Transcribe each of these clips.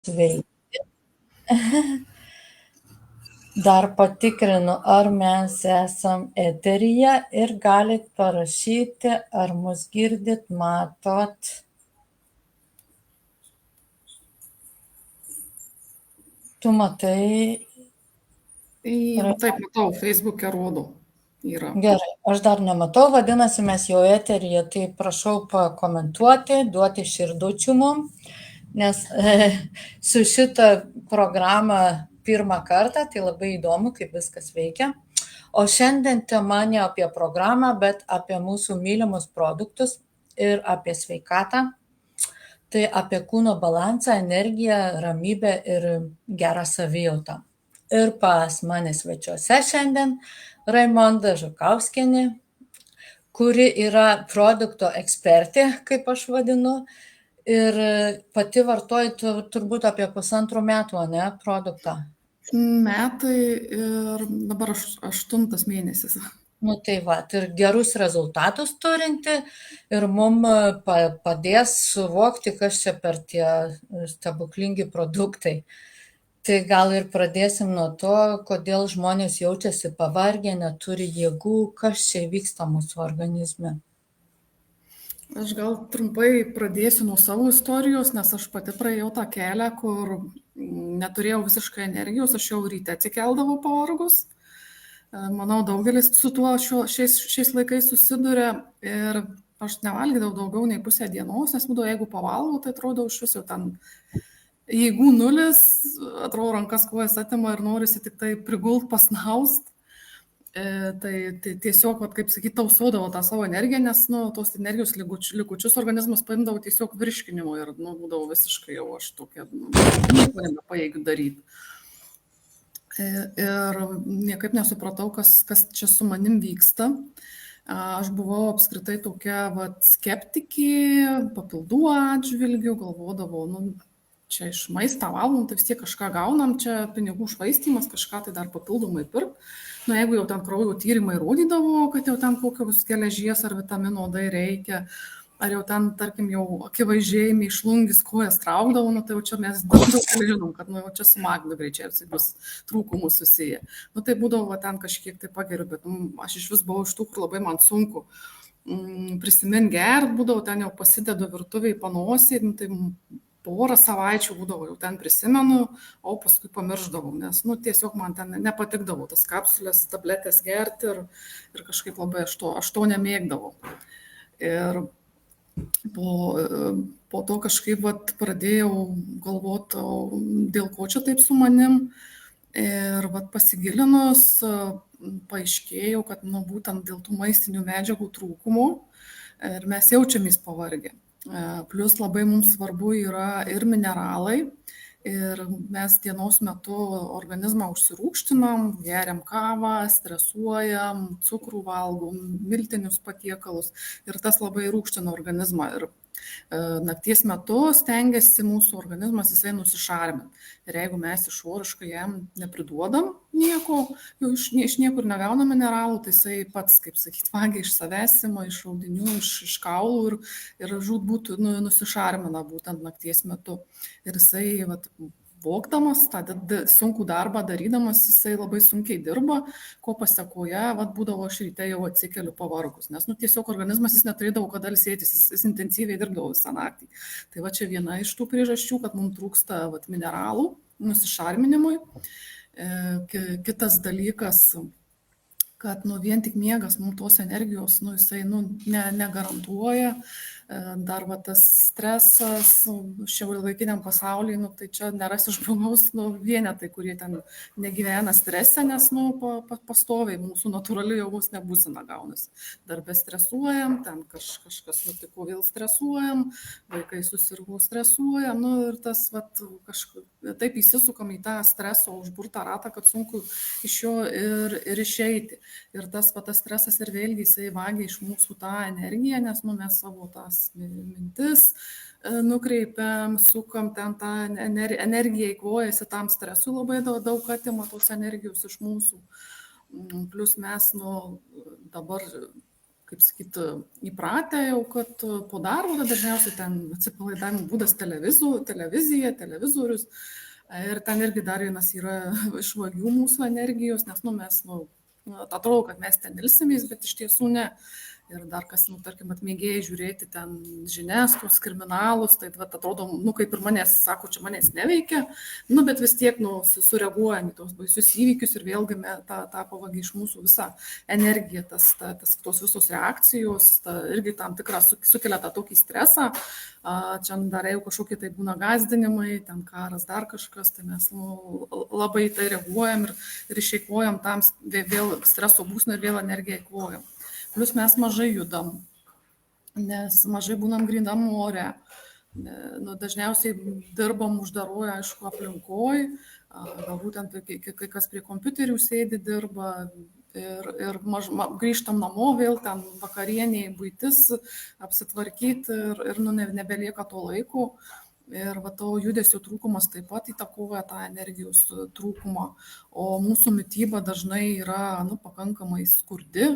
veikia. Dar patikrinu, ar mes esam eteryje ir galit parašyti, ar mus girdit, matot. Tu matai? Taip, matau, Facebook'e rodo. Yra. Gerai, aš dar nematau, vadinasi, mes jau eteryje, tai prašau pakomentuoti, duoti širdučių mum, nes su šitą programą pirmą kartą, tai labai įdomu, kaip viskas veikia. O šiandien tema ne apie programą, bet apie mūsų mylimus produktus ir apie sveikatą. Tai apie kūno balansą, energiją, ramybę ir gerą savijautą. Ir pas mane svečiuose šiandien Raimonda Žukauskienė, kuri yra produkto ekspertė, kaip aš vadinu, ir pati vartoji turbūt apie 1,5 metų, ne, produktą. Metai ir dabar 8 mėnesis. Nu tai va, ir gerus rezultatus turinti ir mum padės suvokti, kas čia per tie stebuklingi produktai. Tai gal ir pradėsim nuo to, kodėl žmonės jaučiasi pavargę, neturi jėgų, kas čia vyksta mūsų organizme. Aš gal trumpai pradėsiu nuo savo istorijos, nes aš pati praėjau tą kelią, kur neturėjau visiškai energijos, aš jau ryte atsikeldavau pavargus. Manau, daugelis su tuo šiais laikais susiduria ir aš nevalgydavau daugiau nei pusę dienos, nes būdavo, jeigu pavalgau, tai atrodo iš viso ten jėgų nulis, atrodo rankas kojas atima ir norisi tik tai prigult pasnaust. Tai tiesiog, kaip sakyti, tausodavo tą savo energiją, nes tos energijos likučius organizmas paimdavo tiesiog virškinimo ir būdavo visiškai jau aš tokia, nieko nebepajėgiu daryti. Ir niekaip nesupratau, kas čia su manim vyksta. Aš buvau apskritai tokia skeptikė, papildų atžvilgių, galvodavau, čia iš maistą valgom, tai vis tiek kažką gaunam, čia pinigų švaistymas, kažką tai dar papildomai pirkt. Jeigu jau ten kraujo tyrimai rodydavo, kad jau ten kokios geležies ar vitamino D reikia, ar jau ten, tarkim, jau akivaizdžiai mėšlungis kojas traukdavo, tai jau čia mes daug žinom, kad jau čia su magniu greičiausiai bus trūkumų susiję. Tai būdavo ten kažkiek tai pageriu, bet aš iš vis buvau iš tų, kur labai man sunku prisimint gert, būdavo ten jau pasidedu virtuviai panosį, tai porą savaičių būdavo jau ten prisimenu, o paskui pamirždavau, nes tiesiog man ten nepatikdavo tas kapsulės, tabletės gerti ir kažkaip labai aš to nemėgdavau. Ir po to kažkaip pradėjau galvoti, dėl ko čia taip su manim. Ir pasigilinus, paaiškėjau, kad būtent dėl tų maistinių medžiagų trūkumų ir mes jaučiamės pavargę. Plus labai mums svarbu yra ir mineralai. Ir mes dienos metu organizmą užsirūgštinam, geriam kavą, stresuojam, cukrų valgom, miltinius patiekalus ir tas labai rūgština organizmą. Ir nakties metu stengiasi mūsų organizmas jisai nusišarmint. Ir jeigu mes išoriškai jam nepriduodam nieko, jau iš niekur negaunam mineralų, tai jisai pats, kaip sakyti, vagia iš savęs, iš audinių, iš kaulų ir žūtbūt nusišarmina būtent nakties metu. Ir jisai vogdamas, tą sunkų darbą darydamas, jisai labai sunkiai dirba, ko pasekoje, būdavo aš ryte jau atsikeliu pavargus, nes tiesiog organizmas jis neturėdavo kada ilsėtis, jis intensyviai dirbdavo visą naktį. Tai čia viena iš tų priežasčių, kad mums trūksta mineralų nusišarminimui. Kitas dalykas, kad vien tik miegas mums tos energijos, jisai negarantuoja. Dar tas stresas šiuolaikiniam pasaulyje, tai čia nerasi žmogaus vienetai, kurie ten negyvena strese, nes pastoviai mūsų natūrali jau mūsų nebūsina gaunasi. Darbė stresuojam, ten kažkas nutiko, vėl stresuojam, vaikai susirgo stresuojam, ir tas taip įsisukam į tą streso užburtą ratą, kad sunku iš jo ir išeiti. Ir tas stresas ir vėlgi jisai vagia iš mūsų tą energiją, nes mes savo tas mintis nukreipiam, sukam ten tą energiją įkvojasi tam stresui, labai daug atima tos energijos iš mūsų. Plus mes dabar kaip sakyti, įpratę jau, kad po darbo dažniausiai ten atsipalaidavimo būdas televizorius. Ir ten irgi dar vienas yra iš vagių mūsų energijos, nes mes, atrodo, kad mes ten ilsimės, bet iš tiesų ne. Ir dar kas, tarkim, atmėgėjai žiūrėti ten žinias, tuos kriminalus, tai atrodo, kaip ir manęs, sako, čia manęs neveikia, bet vis tiek, sureaguojam į tos baisius įvykius ir vėlgi tą pavagia iš mūsų visą energiją, tos visos reakcijos, irgi tam tikrą sukelia tą tokį stresą, čia dar jau kažkokie tai būna gąsdinimai, ten karas, dar kažkas, tai mes labai tai reaguojam ir išeikvojam tam vėl streso būsną ir vėl energiją eikvojam. Plius mes mažai judam, nes mažai būnam grynam ore. Dažniausiai dirbam uždaroje, aišku, aplinkoje, galbūt kai kas prie kompiuterių sėdi dirba ir grįžtam namo vėl ten vakarieniai, buitis, apsitvarkyti ir nebelieka to laiko. Ir to judesio trūkumas taip pat įtakoja tą energijos trūkumą, o mūsų mityba dažnai yra pakankamai skurdi,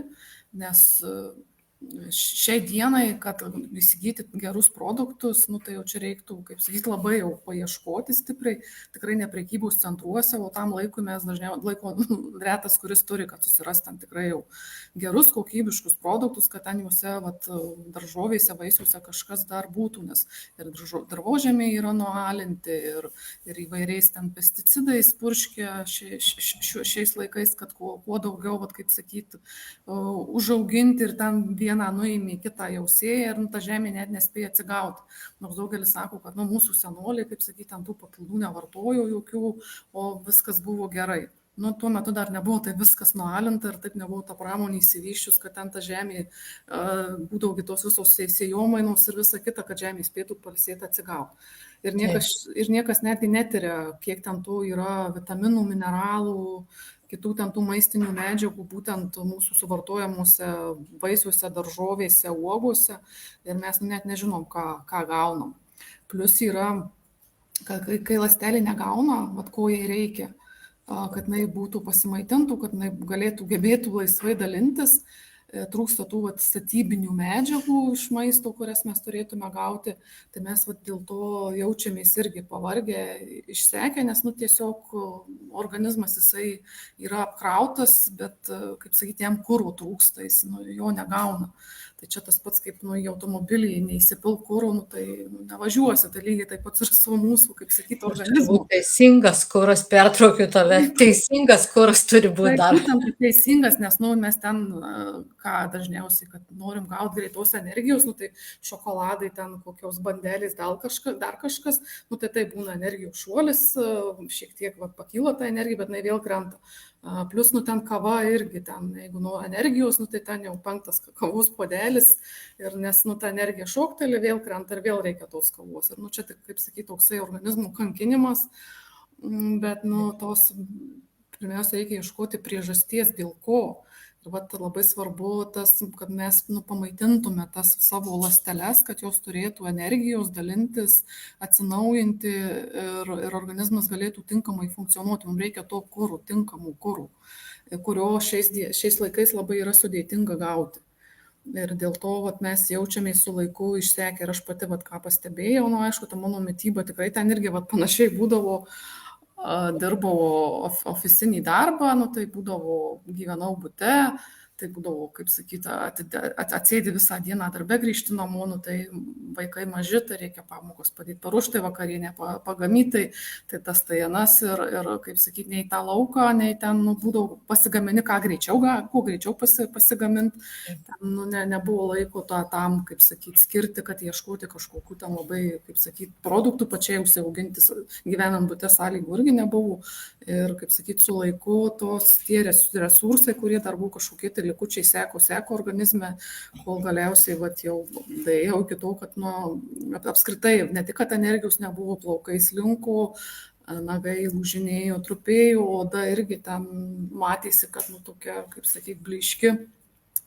nes šiai dienai, kad įsigyti gerus produktus, tai jau čia reiktų, kaip sakyti, labai jau paieškoti stipriai, tikrai ne prekybos centruose, o tam laikui mes retas, kuris turi, kad susirasti ten tikrai jau gerus, kokybiškus produktus, kad ten juose daržovėse, vaisiuose kažkas dar būtų, nes ir dirvožemiai yra nualinti ir įvairiais ten pesticidais purškia šiais laikais, kad kuo daugiau, kaip sakyti, užauginti ir ten vieną nuėmė, kitą jau sėja ir ta žemė net nespėja atsigauti. Nors daugelis sako, kad mūsų senoliai, kaip sakyti, ant tų papildų nevartojo jokių, o viskas buvo gerai. Tuo metu dar nebuvo tai viskas nualinta ir taip nebuvo ta pramonė įsivyščius, kad ten ta žemė būdavo kitos visos sėjomainos ir visa kita, kad žemė spėtų pailsėti atsigauti. Ir niekas netgi netiria, kiek ten tų yra vitaminų, mineralų, kitų ten tų maistinių medžiagų, būtent mūsų suvartojamuose vaisiuose, daržovėse, uogose ir mes net nežinom, ką gaunam. Plius yra, kai ląstelė negauna, ko jai reikia, kad jinai būtų pasimaitintų, kad jinai gebėtų laisvai dalintis, trūksta tų statybinių medžiagų iš maisto, kurias mes turėtume gauti, tai mes dėl to jaučiamės irgi pavargę, išsekę, nes tiesiog organizmas jisai yra apkrautas, bet, kaip sakyti, jam kuro trūksta, jis jo negauna. Tai čia tas pats, kaip į automobilį neįsipil kuro, tai nevažiuosi, tai lygiai taip pat ir su mūsų, kaip sakyti, organizmu. Teisingas kuras, pertraukiu tave, teisingas kuras turi būti dar. Teisingas, nes mes ten, ką dažniausiai, kad norim gauti greitos energijos, tai šokoladai, ten kokios bandelės, dar kažkas, tai būna energijos šuolis, šiek tiek pakyla ta energija, bet jinai vėl krenta. Plius, ten kava irgi, jeigu nuo energijos, tai ten jau 5 kavos puodelis, ir nes, ta energija šokteli, vėl krenta ir vėl reikia tos kavos. Ir, čia tik, kaip sakyti, toksai organizmų kankinimas, bet, pirmiausia, reikia ieškoti priežasties, dėl ko. Ir labai svarbu tas, kad mes pamaitintume tas savo ląsteles, kad jos turėtų energijos, dalintis, atsinaujinti ir organizmas galėtų tinkamai funkcionuoti. Mums reikia to kurų, tinkamų kurų, kurio šiais laikais labai yra sudėtinga gauti. Ir dėl to mes jaučiamės su laiku išsekę ir aš pati, ką pastebėjau, aišku, ta mano mityba tikrai ten irgi panašiai būdavo. Dirbau ofisinį darbą, tai būdavo, gyvenau bute, tai būdavo, kaip sakyti, atsėdi visą dieną darbe, grįžti namo, tai vaikai maži, tai reikia pamokos padėti paruošti, vakarienę pagamyti, tai tas tai anas ir, kaip sakyti, nei tą lauką, nei ten būdavo pasigamini, kuo greičiau pasigaminti, ten nebuvo laiko tam, kaip sakyti, skirti, kad ieškoti kažkokių ten labai, kaip sakyti, produktų pačiai užsiauginti, gyvenant bute sąlygų irgi nebuvo ir, kaip sakyti, su laiku tie resursai, kurie dar buvo kažkokie tai likučiai seko organizme, kol galiausiai jau daėjau iki to, kad apskritai ne tik, kad energijos nebuvo, plaukai slinko, nagai lūžinėjo, trupėjo, oda irgi ten matėsi, kad tokia, kaip sakyti, blyški.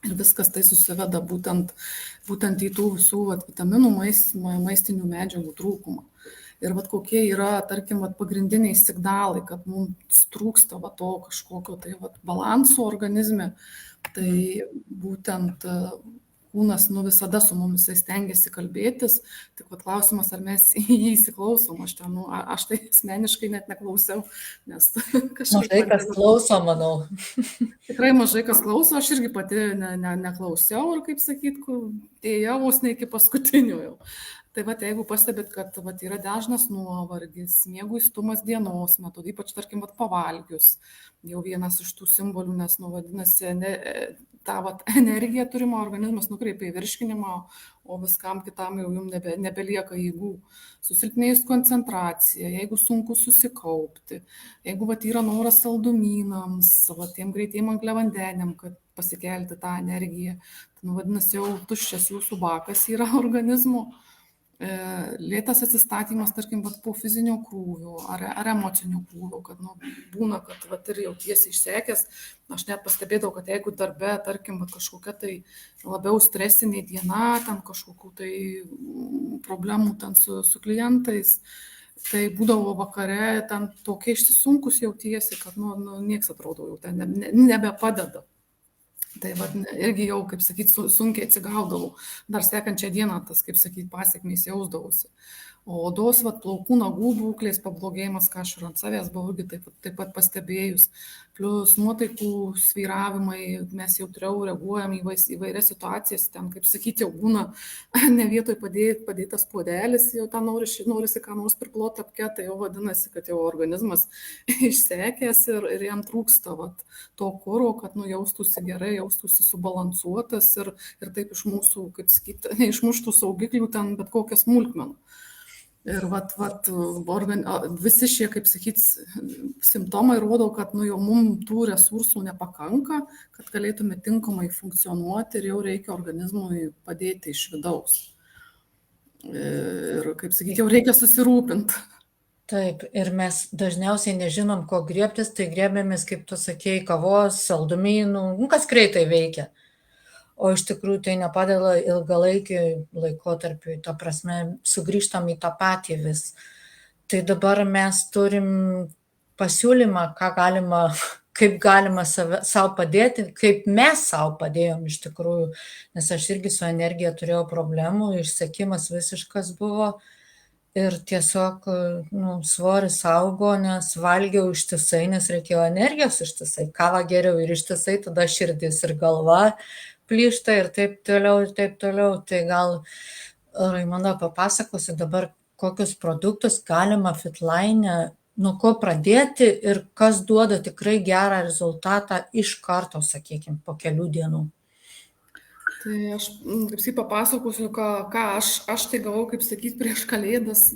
Ir viskas tai susiveda būtent į tų visų vitaminų, maistinių medžiagų trūkumą. ir vat kokie yra, tarkim, vat pagrindiniai signalai, kad mums trūksta va to kažkokio tai vat balanso organizme, tai būtent kūnas visada su mumis jisai stengiasi kalbėtis, tik vat klausimas, ar mes į jį įsiklausom, aš tai asmeniškai net neklausiau, nes kažkaip Mažai kas klauso, manau. tikrai mažai kas klauso, aš irgi pati neklausiau ir, kaip sakyt, ėjau vos ne iki paskutinio jau. Tai va, jeigu pastebėt, kad va, yra dažnas nuovargis, mieguistumas dienos metu, ypač, tarkim, va, pavalgius, jau vienas iš tų simbolių, nes, vadinasi, tą va, energiją turimo organizmas nukreipia į virškinimą, o viskam kitam jau jums nebelieka jėgų. Susilpnėjus koncentracija, jeigu sunku susikaupti, jeigu va, yra noras saldumynams, va, tiem greitiem angliavandeniam, kad pasikelti tą energiją, tai vadinasi, jau tuščias jūsų bakas yra organizmo. Lėtas atsistatymas, tarkim, po fizinio krūvio ar emocinio krūvio, kad būna, kad ir jautiesi išsekęs. Aš net pastebėdavau, kad jeigu darbe, tarkim, kažkokia tai labiau stresinė diena, ten kažkokių tai problemų ten su klientais, tai būdavo vakare, ten tokia išsisunkus jautiesi, kad nieks atrodo jau ten nebepadeda. Tai va, irgi jau, kaip sakyt, sunkiai atsigaudavau. Dar sekančią dieną tas, kaip sakyt, pasiekmės jausdavausi. O odos, plaukų, nagų būklės pablogėjimas, ką aš ir ant savęs buvau irgi taip pat pastebėjus. Plius nuotaikų svyravimai, mes jautriau reaguojam į įvairias situacijas, ten, kaip sakyti, jau būna ne vietoj padėtas puodelis, jau ten norisi ką nors priploti apke, tai jau vadinasi, kad jau organizmas išsekęs ir jam trūksta to kuro, kad jaustųsi gerai, jaustųsi subalansuotas ir taip iš mūsų, kaip sakyti, neišmuštų saugiklių ten bet kokią smulkmeną. Ir visi šie, kaip sakyt, simptomai rodo, kad jau mums tų resursų nepakanka, kad galėtume tinkamai funkcionuoti ir jau reikia organizmui padėti iš vidaus. Ir, kaip sakyt, jau reikia susirūpinti. Taip, ir mes dažniausiai nežinom, ko griebtis, tai griebėmės, kaip tu sakėjai, kavos, saldumynų, kas greitai veikia. O iš tikrųjų tai nepadeda ilgalaikiui laikotarpiui, ta prasme, sugrįžtam į tą patį vis. Tai dabar mes turim pasiūlymą, kaip galima savo padėti, kaip mes savo padėjom iš tikrųjų, nes aš irgi su energija turėjau problemų, išsekimas visiškas buvo ir tiesiog svoris augo, nes valgiau ištisai, nes reikėjo energijos ištisai, kavą geriau ir ištisai, tada širdis ir galva plyšta ir taip toliau. Tai gal, Raimonda, papasakosi dabar, kokius produktus galima Fitline, nuo ko pradėti ir kas duoda tikrai gerą rezultatą iš karto, sakykime, po kelių dienų. Tai aš, kaip sakyt, papasakosiu, ką aš tai gavau, kaip sakyt, prieš Kalėdas,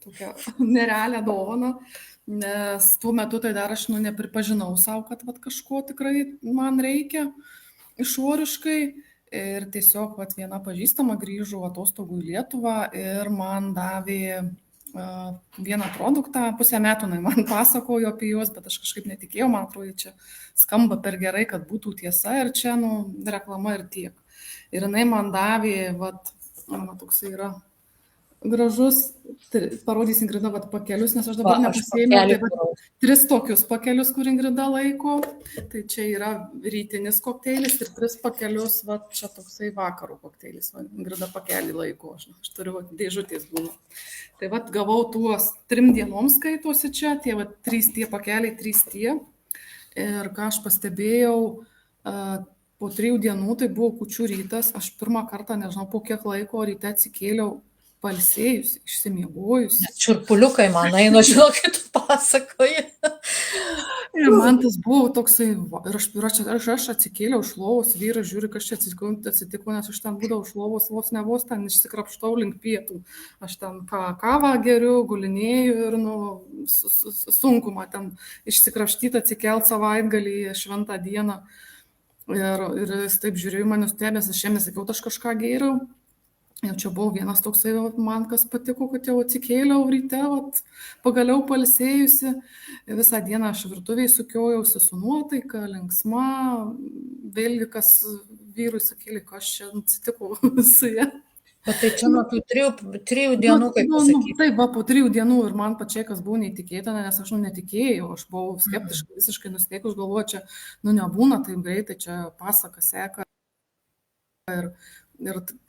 tokią nerealią dovaną, nes tuo metu tai dar aš nepripažinau savo, kad kažko tikrai man reikia išoriškai ir tiesiog viena pažįstama grįžo atostogų į Lietuvą ir man davė vieną produktą, pusę metų man pasakojo apie juos, bet aš kažkaip netikėjau, man atrodo, čia skamba per gerai, kad būtų tiesa ir čia reklama ir tiek. Ir jinai man davė, toksai yra gražus, parodys Ingrida pakelius, nes aš dabar nepasėmiau, tai 3 tokius pakelius, kur Ingrida laiko, tai čia yra rytinis kokteilis ir 3 pakelius, čia toksai vakarų kokteilis, Ingrida pakelį laiko, aš turiu dėžutės būna. Tai gavau tuos 3 dienoms skaitosi čia, tie 3 pakeliai, 3 tie, ir ką aš pastebėjau, po 3 dienų, tai buvo kūčių rytas, aš pirmą kartą, nežinau, po kiek laiko ryte atsikėliau, palsėjus, išsimiegojus. Čurpuliukai man eina, žinau, kai tu pasakoji. Ir man tas buvo toksai, ir aš atsikėliau iš lovos, vyras žiūri, kas čia atsitiko, nes aš ten būdavau iš lovos, vos ten išsikrapštau link pietų. Aš ten kavą geriu, gulinėju ir sunku man ten išsikrapštyti, atsikelt savaitgalį, šventą dieną. Ir jis taip žiūrėjo, man nustebęs, aš jam nesakiau, aš kažką gėriau. Jau čia buvo vienas toksai, man kas patiko, kad jau atsikėliau ryte, pagaliau palsėjusi. Visą dieną aš virtuviai sukiojausi su nuotaika, linksma. Vėlgi, kas vyrui sakėlė, kas čia atsitiko su ja. Bet tai čia nuo tų trijų dienų, kaip pasakyti. Taip, po 3 dienų ir man pačiai, kas buvo neįtikėtina, nes aš netikėjau, aš buvau skeptiškai, visiškai nusiteikus, galvoju, čia, nebūna taip greitai, čia pasaka seka. Ir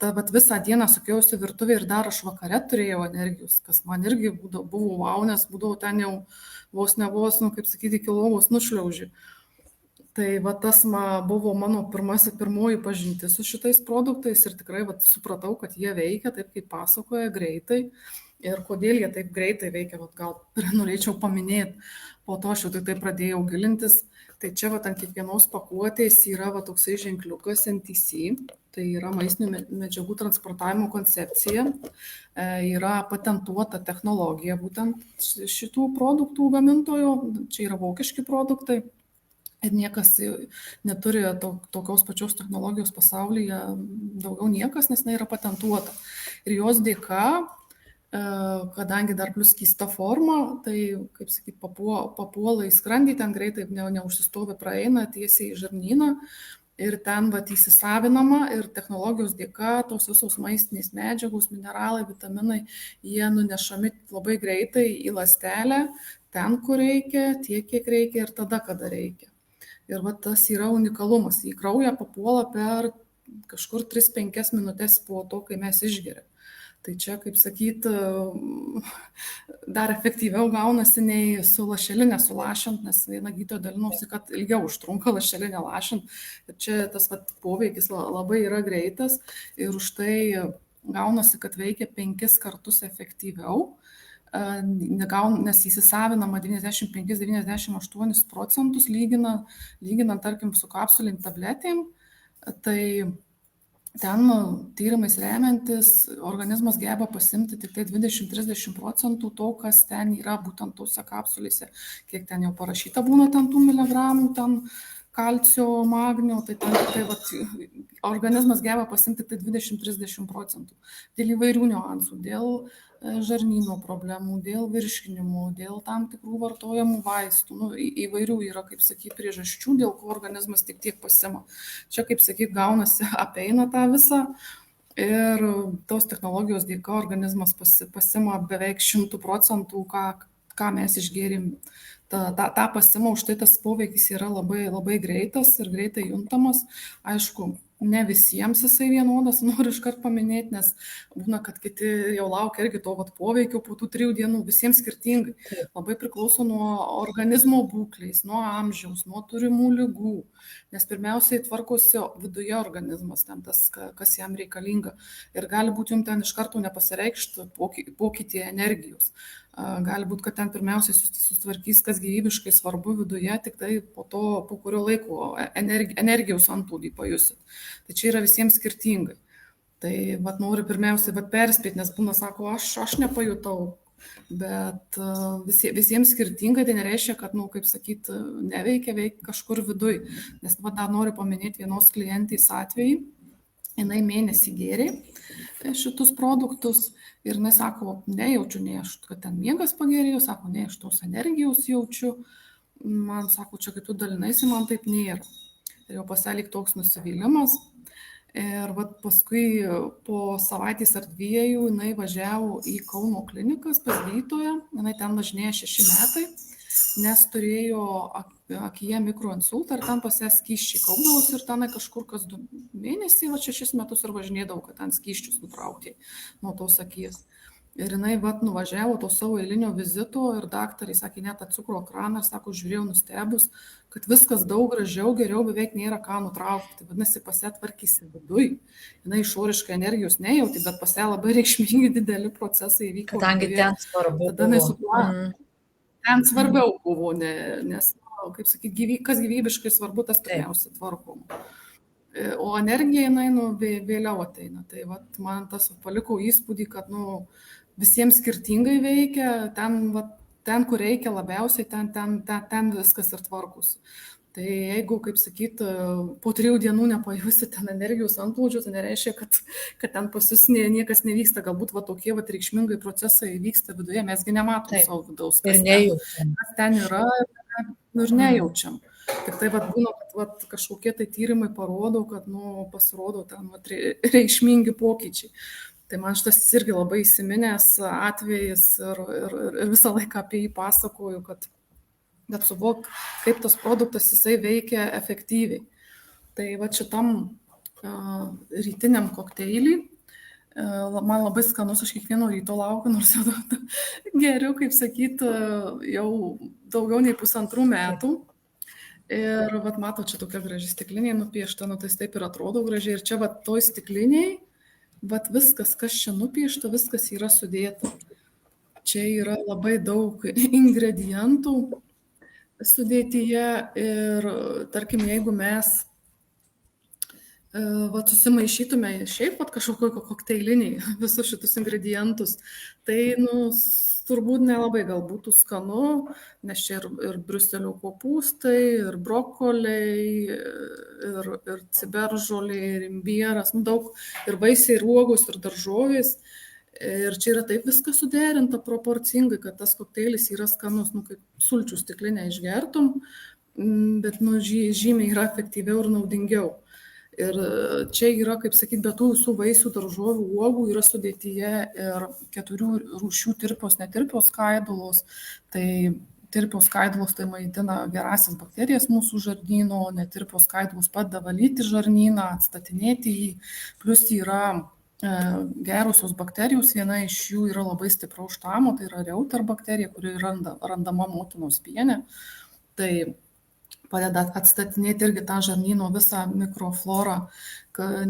vat visą dieną sukiausi virtuvė ir dar aš vakare turėjau energijos, kas man irgi buvo wow, nes būdavau ten jau vos, kaip sakyti, iki lovos nušliauži. Tai tas buvo mano pirmoji pažintis su šitais produktais ir tikrai supratau, kad jie veikia taip, kaip pasakoja, greitai. Ir kodėl jie taip greitai veikia, gal norėčiau paminėti, po to aš jau tai pradėjau gilintis. Tai čia ant kiekvienos pakuotės yra toksai ženkliukas NTC, tai yra maistinių medžiagų transportavimo koncepcija, yra patentuota technologija būtent šitų produktų gamintojo, čia yra vokiški produktai. Ir niekas neturi tokios pačios technologijos pasaulyje, daugiau niekas, nes jinai yra patentuota. Ir jos dėka, kadangi dar plus keista forma, tai, kaip sakyti, papuola į skrandį, ten greitai neužsistovi, praeina tiesiai į žarnyną ir ten įsisavinama ir technologijos dėka tos visos maistinės medžiagos, mineralai, vitaminai, jie nunešami labai greitai į ląstelę, ten, kur reikia, tiek, kiek reikia ir tada, kada reikia. Ir tas yra unikalumas. Į kraują papuola per kažkur 3-5 minutės po to, kai mes išgeriam. Tai čia, kaip sakyti, dar efektyviau gaunasi nei su lašelinė sulašint, nes viena gydytoja dalinosi, kad ilgiau užtrunka lašelinė lašint. Ir čia tas poveikis labai yra greitas ir už tai gaunasi, kad veikia 5 kartus efektyviau. Nes įsisavinama 95-98% lyginant, tarkim, su kapsulėm tabletėm, tai ten tyrimais remiantis organizmas geba pasimti tik tai 20-30% to, kas ten yra būtent tose kapsulėse, kiek ten jau parašyta būna ten tų miligramų, ten kalcio, magnio, tai organizmas geba pasimti tik tai 20-30%. Dėl įvairių niuansų, dėl žarnyno problemų, dėl virškinimų, dėl tam tikrų vartojamų vaistų, įvairių yra, kaip sakyti, priežasčių, dėl ko organizmas tiek pasima. Čia, kaip sakyti, gaunasi, apeina tą visą ir tos technologijos dėka organizmas pasima beveik 100%, ką mes išgėrim. Ta pasima, už tai tas poveikis yra labai, labai greitas ir greitai juntamas. Aišku, ne visiems jisai vienodas, noriu iškart paminėti, nes būna, kad kiti jau laukia irgi to poveikio po tų 3 dienų, visiems skirtingai. Labai priklauso nuo organizmo būklės, nuo amžiaus, nuo turimų ligų, nes pirmiausiai tvarkosi viduje organizmas, ten tas, kas jam reikalinga. Ir gali būti jums ten iš karto nepasireikšti pokytį energijos. Gali būti, kad ten pirmiausiai susitvarkys, kas gyvybiškai svarbu viduje, tik tai po kurio laiko energijos antplūdį pajusit. Tai čia yra visiems skirtingai. Tai noriu pirmiausiai perspėti, nes būna sako, aš nepajutau, bet visiems skirtingai, tai nereiškia, kad, kaip sakyti, neveikia kažkur viduj. Nes dar noriu paminėti vienos klientės atvejį, jinai mėnesį gėrė šitus produktus ir jinai sako, nejaučiu, nei aš, kad ten miegas pagerėjo, sako, nei aš tos energijos jaučiu, man sako, čia kaip tu dalinaisi, man taip nėra. Ir jau pasilik toks nusivylimas. Ir paskui po savaitės ar 2 jinai važiavo į Kauno klinikas pas gydytoją, jinai ten važinėja 6 metai, nes turėjo akyje mikroinsultą ir ten pas ją skysčiai kaupdavosi ir ten kažkur kas 2 mėnesiai, 6 metus ir važinėdavo, kad ten skysčius nutraukė nuo tos akies. Ir jinai nuvažiavo to savo eilinio vizito ir daktarai sakė, net atsukro ekraną, sako, žiūrėjau nustebus, kad viskas daug gražiau, geriau, beveik nėra ką nutraukti. Tai vadinasi, pas ją tvarkėsi viduj. Jinai išoriškai energijos nejauti, bet pas ją labai reikšmingi dideli procesai įvyko. Kadangi ten svarbu buvo. Ten svarbiau buvo, nes, kaip sakyti, kas gyvybiškai svarbu, tas pirmiausia tvarkoma. O energija, jinai, vėliau ateina. Tai man tas paliko įspūdį, kad, visiems skirtingai veikia, ten, kur reikia labiausiai, ten viskas ir tvarkosi. Tai jeigu, kaip sakyti, po 3 dienų nepajusi ten energijos antplūdžio, tai nereiškia, kad ten pas jūs niekas nevyksta. Galbūt tokie reikšmingai procesai vyksta viduje, mesgi nematom savo vidaus, kas ten yra ir nejaučiam. Tik tai būna, kad kažkokie tai tyrimai parodo, kad pasirodo ten reikšmingi pokyčiai. Tai man šitas irgi labai įsiminęs atvejis ir visą laiką apie jį pasakoju, kad suvok, kaip tas produktas jisai veikia efektyviai. Tai va šitam rytiniam kokteilį man labai skanus, aš kiekvieno ryto laukiu, nors jau geriau, kaip sakyti, jau daugiau nei 1,5 metų. Ir vat mato, čia tokia graži stiklinė nupiešta, nu tai taip ir atrodo gražiai. Ir čia vat toj stikliniai, vat viskas, kas čia nupiešta, viskas yra sudėta. Čia yra labai daug ingredientų sudėtyje ir tarkim, jeigu mes vat susimaišytume šiaip vat kažkokio kokteiliniai visus šitus ingredientus, tai nu, turbūt nelabai gal būtų skanu, nes čia ir briuselio kopūstai, ir brokoliai, ir ciberžolė, ir imbieras, nu, daug, ir vaisiai, ir uogos, ir daržovės. Ir čia yra taip viskas suderinta proporcingai, kad tas kokteilis yra skanus, nu, kaip sulčių stiklinę išgertum, bet nu, žymiai yra efektyviau ir naudingiau. Ir čia yra, kaip sakyti, be tų visų vaisių, daržovių, uogų yra sudėtyje ir 4 rūšių tirpios, netirpios skaidulos. Tai tirpios skaidulos tai maitina gerąsias bakterijas mūsų žarnyno, netirpios skaidulos padeda valyti žarnyną, atstatinėti jį. Plus yra gerosios bakterijos, viena iš jų yra labai stipraus štamo, tai yra Reuter bakterija, kuri randama motinos piene. Tai padeda atstatinėti irgi tą žarnyno visą mikroflorą,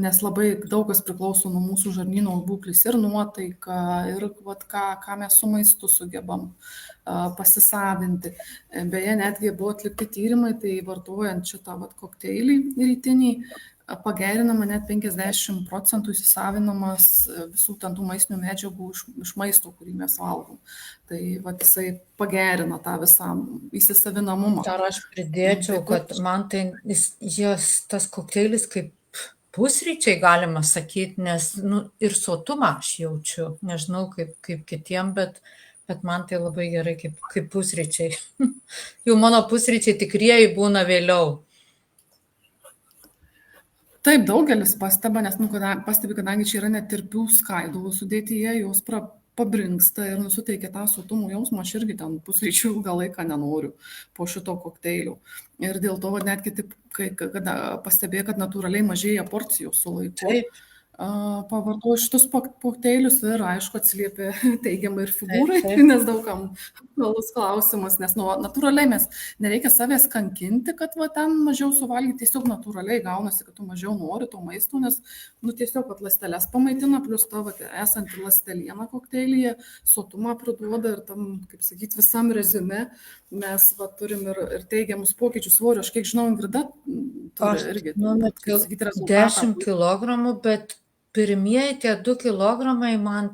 nes labai daug kas priklauso nuo mūsų žarnyno būklės ir nuotaika, ir vat, ką mes su maistu sugebam pasisavinti. Beje, netgi buvo atlikti tyrimai, tai vartojant šitą vat, kokteilį rytinį, pagerinama net 50% įsisavinamas visų tų maistinių medžiagų iš maisto, kurį mes valgom. Tai vat, jisai pagerina tą visą įsisavinamumą. Dar aš pridėčiau, kad man tai tas kokteilis kaip pusryčiai galima sakyti, nes nu, ir sotumą aš jaučiu, nežinau kaip kitiem, bet man tai labai gerai kaip pusryčiai. Jau mano pusryčiai tikrieji būna vėliau. Taip, daugelis pastebi, nes kadangi čia yra netirpių skaidulų sudėtyje, jos pabrinksta ir nusiteikia tą sotumo jausmą, aš irgi ten pusryčių ilgą laiką nenoriu po šito kokteilio. Ir dėl to netgi taip, kada pastebėjau, kad natūraliai mažėja porcijos su laiku. Taip. Pavartoju šitus kokteilius ir aišku atsiliepia teigiamai ir figūrai, nes daugam galus klausimas, nes natūraliai mes nereikia savęs kankinti, kad va, ten mažiau suvalgyti, tiesiog natūraliai gaunasi, kad tu mažiau nori to maisto, nes nu, tiesiog ląsteles pamaitina, plus tavo esanti ląsteliena kokteilyje sotumą priduoda ir tam, kaip sakyti, visam reziume mes va, turim ir teigiamus pokyčius svorio. Aš kiek žinau, Ingrida turi irgi, kaip sakyti, rezultatą. 10 kilogramų, bet pirmieji tie 2 kilogramai man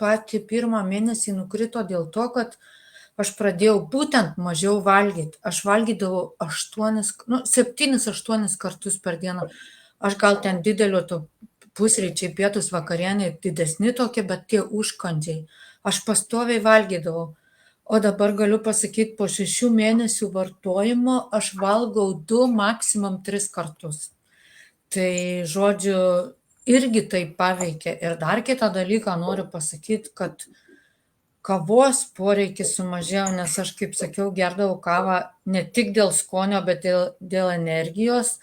patį pirmą mėnesį nukrito dėl to, kad aš pradėjau būtent mažiau valgyti. Aš valgydavau 7-8 kartus per dieną. Aš gal ten didelio to pusryčiai, pietus, vakarienė didesni tokie, bet tie užkandžiai. Aš pastoviai valgydavau. O dabar galiu pasakyti, po 6 mėnesių vartojimo aš valgau 2, maksimum 3 kartus. Tai žodžiu, irgi tai paveikia. Ir dar kitą dalyką noriu pasakyti, kad kavos poreikis sumažėjo, nes aš, kaip sakiau, gerdavau kavą ne tik dėl skonio, bet dėl energijos.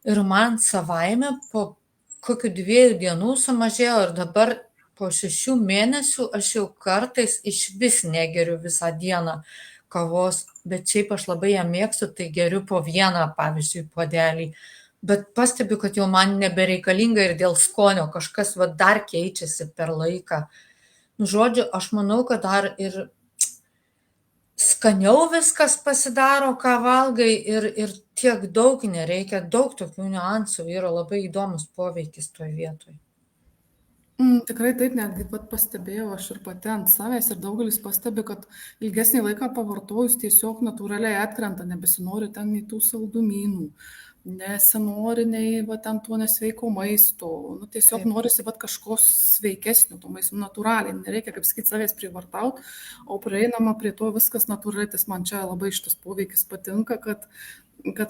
Ir man savaime po kokių 2 dienų sumažėjo ir dabar po 6 mėnesių aš jau kartais iš vis negeriu visą dieną kavos, bet šiaip aš labai ją mėgstu, tai geriu po 1, pavyzdžiui, puodelį. Bet pastebiu, kad jau man nebereikalinga ir dėl skonio kažkas va, dar keičiasi per laiką. Nu, žodžiu, aš manau, kad dar ir skaniau viskas pasidaro, ką valgai ir tiek daug nereikia, daug tokių niuansų, yra labai įdomus poveikis toj vietoj. Tikrai taip, netgi pastebėjau aš ir pati ant savęs ir daugelis pastebi, kad ilgesnį laiką pavartojus tiesiog natūraliai atkrenta, nebesinori ten nei tų saldumynų, nesinori nei va, ten to nesveiko maisto, nu, tiesiog norisi va, kažko sveikesnio, to maisto natūraliai, nereikia, kaip sakyti, savęs privartauti, o prieinama prie to viskas natūraliai, tas man čia labai šitas poveikis patinka, kad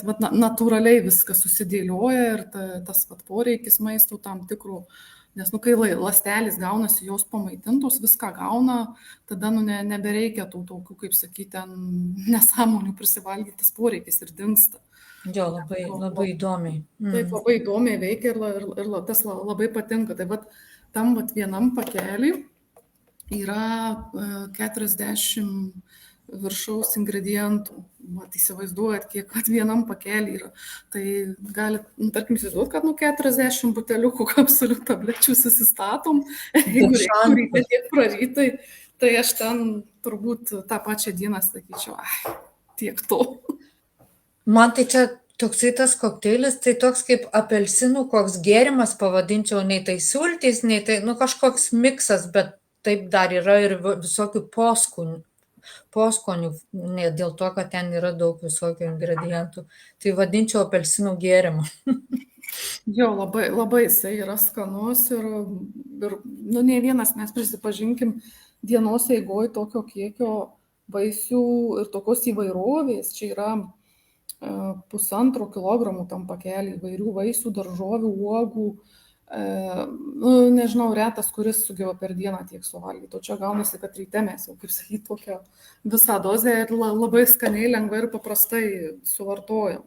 va, natūraliai viskas susidėlioja ir tas va, poreikis maisto tam tikrų Nes, kai ląstelės gaunasi, jos pamaitintos, viską gauna, tada, nebereikia tų tokių, kaip sakyti, nesąmonių prisivalgytis poreikis ir dingsta. Jo, labai įdomiai. Taip, labai įdomiai veikia ir tas labai patinka. Tai vat, tam vienam pakelį yra 40 viršaus ingredientų. Mat, įsivaizduojat, kiek vienam pakelį yra. Tai galit, tarkim, įsivaizduot, kad 40 buteliukų kapsulių tablečių susistatom. Jeigu reikia tiek prarytai, tai aš ten turbūt tą pačią dieną sakyčiau, tiek to. Man tai čia toksai tas kokteilis, tai toks kaip apelsinų koks gėrimas pavadinčiau, nei tai sultys, nei tai, kažkoks miksas, bet taip dar yra ir visokių poskonių, dėl to, kad ten yra daug visokių ingredientų. Tai vadinčiau apelsinų gėrimu. Jo, labai jisai yra skanus ir ne vienas mes prisipažinkim dienos eigoje tokio kiekio vaisių ir tokios įvairovės. Čia yra 1,5 kilogramų tam pakelį įvairių vaisių, daržovių, uogų. Nežinau, retas, kuris sugeba per dieną tiek suvalgyti. O čia gaunasi, kad ryte mes jau, kaip sakyti, tokią visą dozę ir labai skaniai, lengvai ir paprastai suvartojam.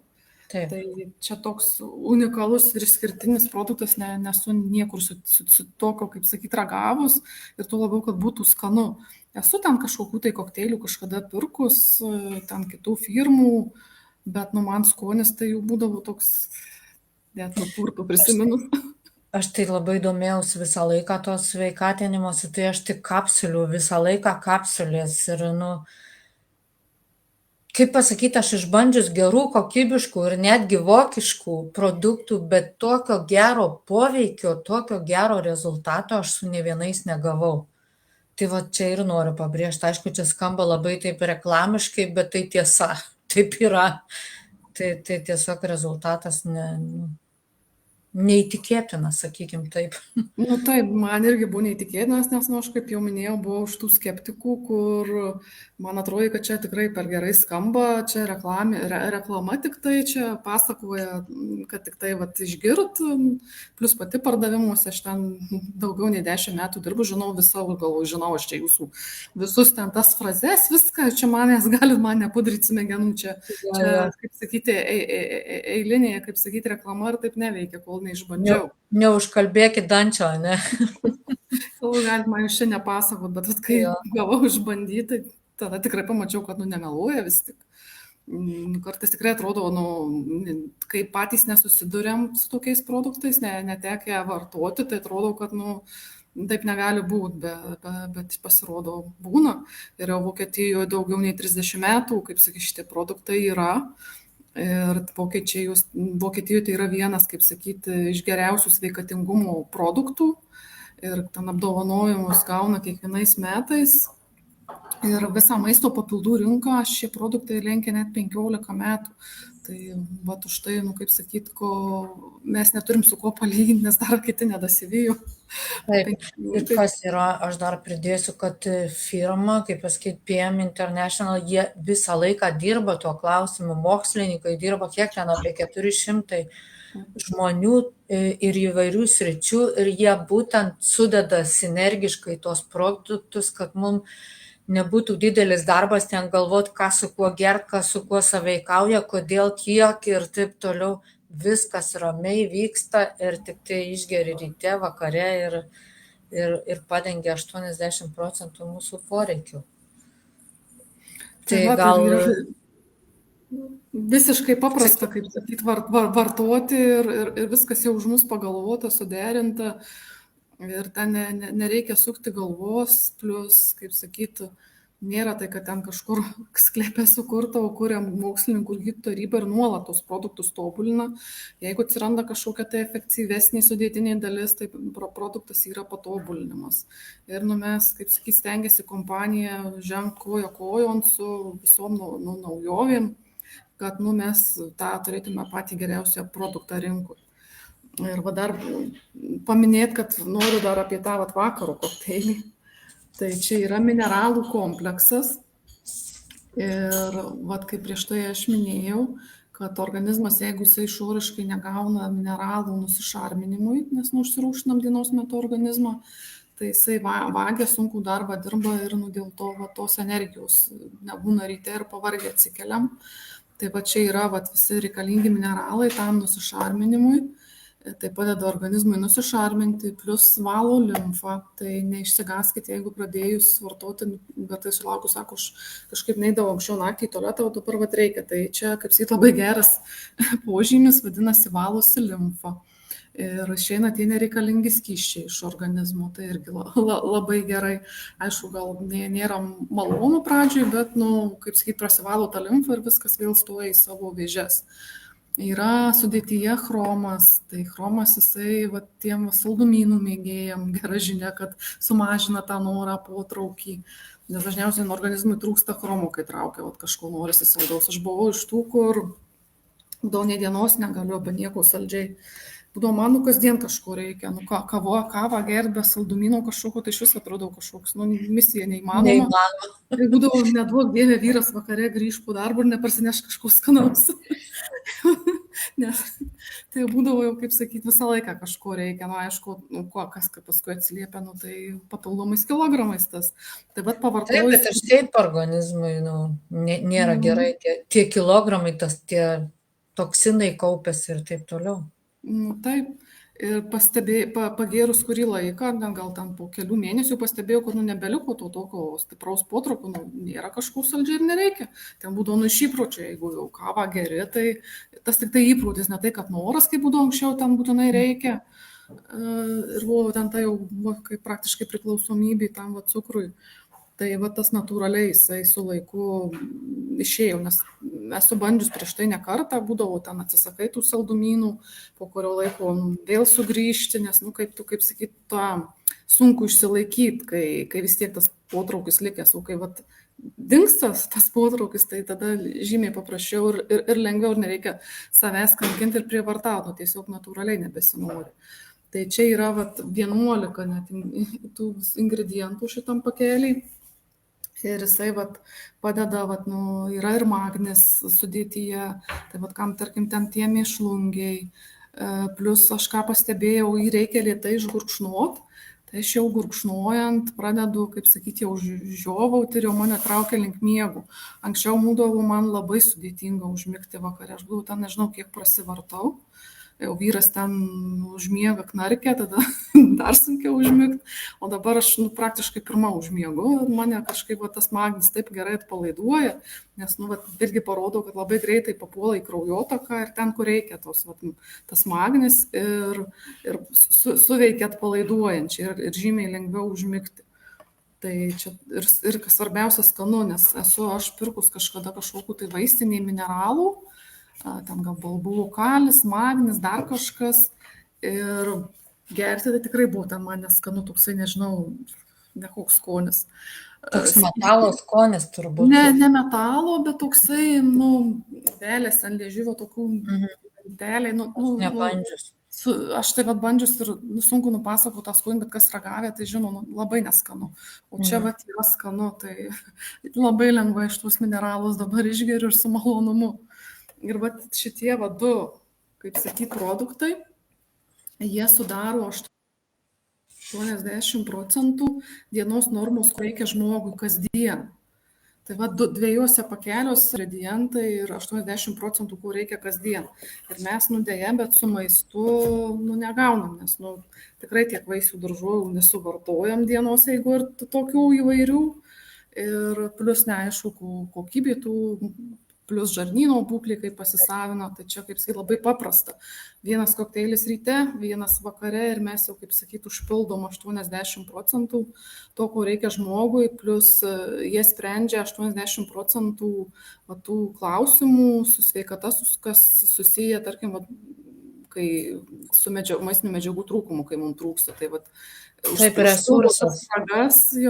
Taip. Tai čia toks unikalus ir išskirtinis produktas, nesu niekur su tokio, kaip sakyti, ragavus ir tuo labiau, kad būtų skanu. Esu ten kažkokių tai kokteilių kažkada pirkus, ten kitų firmų, bet man skonis tai jau būdavo toks, net nupurtų prisiminus. Aš tai labai domėjausi visą laiką tos sveikatinimuose, tai aš tik kapsulių, visą laiką kapsulės ir, kaip pasakyti, aš išbandžius gerų, kokybiškų ir netgi vokiškų produktų, bet tokio gero poveikio, tokio gero rezultato aš su ne vienais negavau. Tai va čia ir noriu pabrėžti, aišku, čia skamba labai taip reklamiškai, bet tai tiesa, taip yra. Tai tiesiog rezultatas neįtikėtinas, sakykim taip. Taip, man irgi buvo neįtikėtinas, nes, aš kaip jau minėjau, buvau iš tų skeptikų, kur man atrodo, kad čia tikrai per gerai skamba, čia reklama tik tai, čia pasakoja, kad tik tai išgirt, plus pati pardavimuose, aš ten daugiau nei 10 metų dirbu, žinau visą, žinau aš čia jūsų visus ten tas frazes, viską, čia manęs galit man nepudryti smegenų, čia, kaip sakyti, eilinėje, kaip sakyti, reklama ir taip neveikia, kol neišbandžiau. Neužkalbėkit dančio, ne? Kol galit man jūs čia nepasakot, bet kai gavau išbandyti, tada tikrai pamačiau, kad nemeluoja vis tik. Kartais tikrai atrodo, kai patys nesusidurėm su tokiais produktais, netekę vartoti, tai atrodo, kad taip negali būti, bet pasirodo būna. Ir jau Vokietijoje daugiau nei 30 metų, kaip sakyti, šitie produktai yra. Ir Vokietijoje tai yra vienas, kaip sakyti, iš geriausių sveikatingumo produktų ir ten apdovanojimus gauna kiekvienais metais. Ir visą maisto papildų rinką šie produktai lenkia net 15 metų. Tai už tai, kaip sakyti, mes neturim su kuo palyginti, nes dar kiti nedasivijo. Taip, ir kas yra, aš dar pridėsiu, kad firma, kaip pasakyti, PM International, jie visą laiką dirba tuo klausimu, mokslininkai dirba kiek ten apie 400 žmonių ir įvairių sričių ir jie būtent sudeda sinergiškai tos produktus, kad mums nebūtų didelis darbas ten galvoti, ką su kuo gert, kas su kuo sąveikauja, kodėl, kiek ir taip toliau. Viskas ramiai vyksta ir tik tai išgeri ryte, vakare ir padengia 80% mūsų poreikių. Tai gal... Visiškai paprasta, kaip sakyti, vartoti ir viskas jau už mus pagalvota, suderinta. Ir ten nereikia sukti galvos, plus, kaip sakyti, nėra tai, kad ten kažkur sklepė sukurta, o kuria mokslininkų ir gydytojų taryba ir nuolat tos produktus tobulina. Jeigu atsiranda kažkokia tai efektyvesnė sudėtinė dalis, tai produktas yra patobulinimas. Ir mes, kaip sakyti, stengiasi kompanija žengti koja kojon su visom naujovėm, kad mes tą turėtume patį geriausią produktą rinkui. Ir dar paminėti, kad noriu dar apie tą vakaro kokteilį. Tai čia yra mineralų kompleksas. Ir kaip prieš tai aš minėjau, kad organizmas, jeigu jisai išoriškai negauna mineralų nusišarminimui, nes užsirūšinam dienos metu organizmą, tai jisai vagia sunkų darbą dirba ir dėl to tos energijos nebūna ryte ir pavargę atsikeliam. Tai čia yra visi reikalingi mineralai tam nusišarminimui. Tai padeda organizmui nusišarminti, plus valo limfą. Tai neišsigaskite, jeigu pradėjus vartoti, bet tai sulaukus, sako, aš kažkaip neidavau anksčiau naktį į tualetą, o dabar reikia. Tai čia, kaip sakyt, labai geras požymis, vadinasi, valosi limfa. Ir išeina tie nereikalingi skysčiai iš organizmo, tai irgi labai gerai. Aišku, gal nėra malonu pradžioj, bet, kaip sakyt, prasivalo tą limfą ir viskas vėl stoja į savo vėžes. Yra sudėtyje chromas, tai chromas jisai tiem saldumynų mėgėjam gera žinia, kad sumažina tą norą potraukį, nes dažniausiai organizmui trūksta chromo, kai traukia kažko norisi saldaus. Aš buvau iš tų, kur būdavo nė dienos negaliu be nieko saldžiai. Būdavo man kasdien kažko reikia, kavą gerbę saldumynų kažkokio, tai iš vis atrodau kažkoks, misija neįmanoma. Tai būdavo neduok dieve vyras vakare grįž po darbo ir neparsineš kažko skanaus. Nes tai būdavo jau, kaip sakyti, visą laiką kažko reikia, aišku, kas paskui atsiliepia, tai papildomais kilogramais tas. Tai pavartojus. Taip, bet aš taip organizmui, nėra gerai, tie kilogramai, tie toksinai kaupiasi ir taip toliau. Taip, ir pagėrus kurį laiką, gal ten po kelių mėnesių pastebėjau, kad nebeliko to tokio stipraus potraukio, nėra kažko saldžiai ir nereikia. Ten būdavo iš įpročio, jeigu jau kavą geri, tai tas tik tai įprotis, ne tai, kad noras, kaip būdavo anksčiau, ten būtinai reikia. Ir buvo ten tai jau kaip praktiškai priklausomybė tam cukrui. Tai tas natūraliai jisai su laiku išėjo, nes esu bandžius prieš tai ne kartą, būdavo ten atsisakai tų saldumynų, po kurio laiko vėl sugrįžti, nes, kaip sakyt, sunku išsilaikyti, kai vis tiek tas potraukis likęs, o kai dingsta tas potraukis, tai tada žymiai paprasčiau ir lengviau, ir nereikia savęs kankinti ir prievartauti, tiesiog natūraliai nebesinori. Tai čia yra 11 net tų ingredientų šitam pakeliai. Ir jisai padeda, yra ir magnis sudėtyje, tai kam, tarkim, ten tie mėšlungiai, plus aš ką pastebėjau, jį reikia lėtai išgurkšnot, tai aš jau gurkšnojant pradedu, kaip sakyti, jau žiovauti ir jau mane traukia link miegų. Anksčiau būdavo man labai sudėtinga užmigti vakare, aš buvau ten, nežinau, kiek prasivartau. Jau vyras ten užmiega knarkę, tada dar sunkiau užmigti, o dabar aš praktiškai pirmą užmiegu ir mane kažkaip tas magnis taip gerai atpalaiduoja, nes irgi parodo, kad labai greitai papuola į kraujotaką ir ten, kur reikia tas magnis ir suveikia atpalaiduojančiai ir žymiai lengviau užmigti. Tai čia ir kas svarbiausia skanu, nes esu aš pirkus kažkada kažkokių tai vaistiniai mineralų, ten gal buvo kalis, magnis, dar kažkas ir gerti tai tikrai buvo ten man neskanu, toksai, nežinau, nekoks skonis. Toks metalo skonis turbūt. Ne metalo, bet toksai, vėlės ant liežuvio tokių dėliai. Nebandžius. Aš tai bandžius ir sunku nupasakoti tą skonį, bet kas ragavė, tai žinoma, labai neskanu. O čia yra skanu, tai labai lengvai iš tuos mineralus dabar išgeriu ir su malonumu. Ir šitie du, kaip sakyti, produktai, jie sudaro 80% dienos normos, ko reikia žmogui kasdien. Tai dviejose pakeliuose ingredientai ir 80%, ko reikia kasdien. Ir mes, deja, bet su maistu negaunam, nes tikrai tiek vaisių daržovių nesuvartojam dienos eigų ir tokių įvairių. Ir plus neaišku, kokybė tų, plus žarnyno būklė, kaip pasisavino, tai čia, kaip sakyti, labai paprasta. Vienas kokteilis ryte, vienas vakare ir mes jau, kaip sakyti, užpildom 80% to, ko reikia žmogui, plus jie sprendžia 80% tų klausimų su sveikata, kas susiję, tarkim, kai su maistinių medžiagų trūkumu, kai mums trūksta. Tai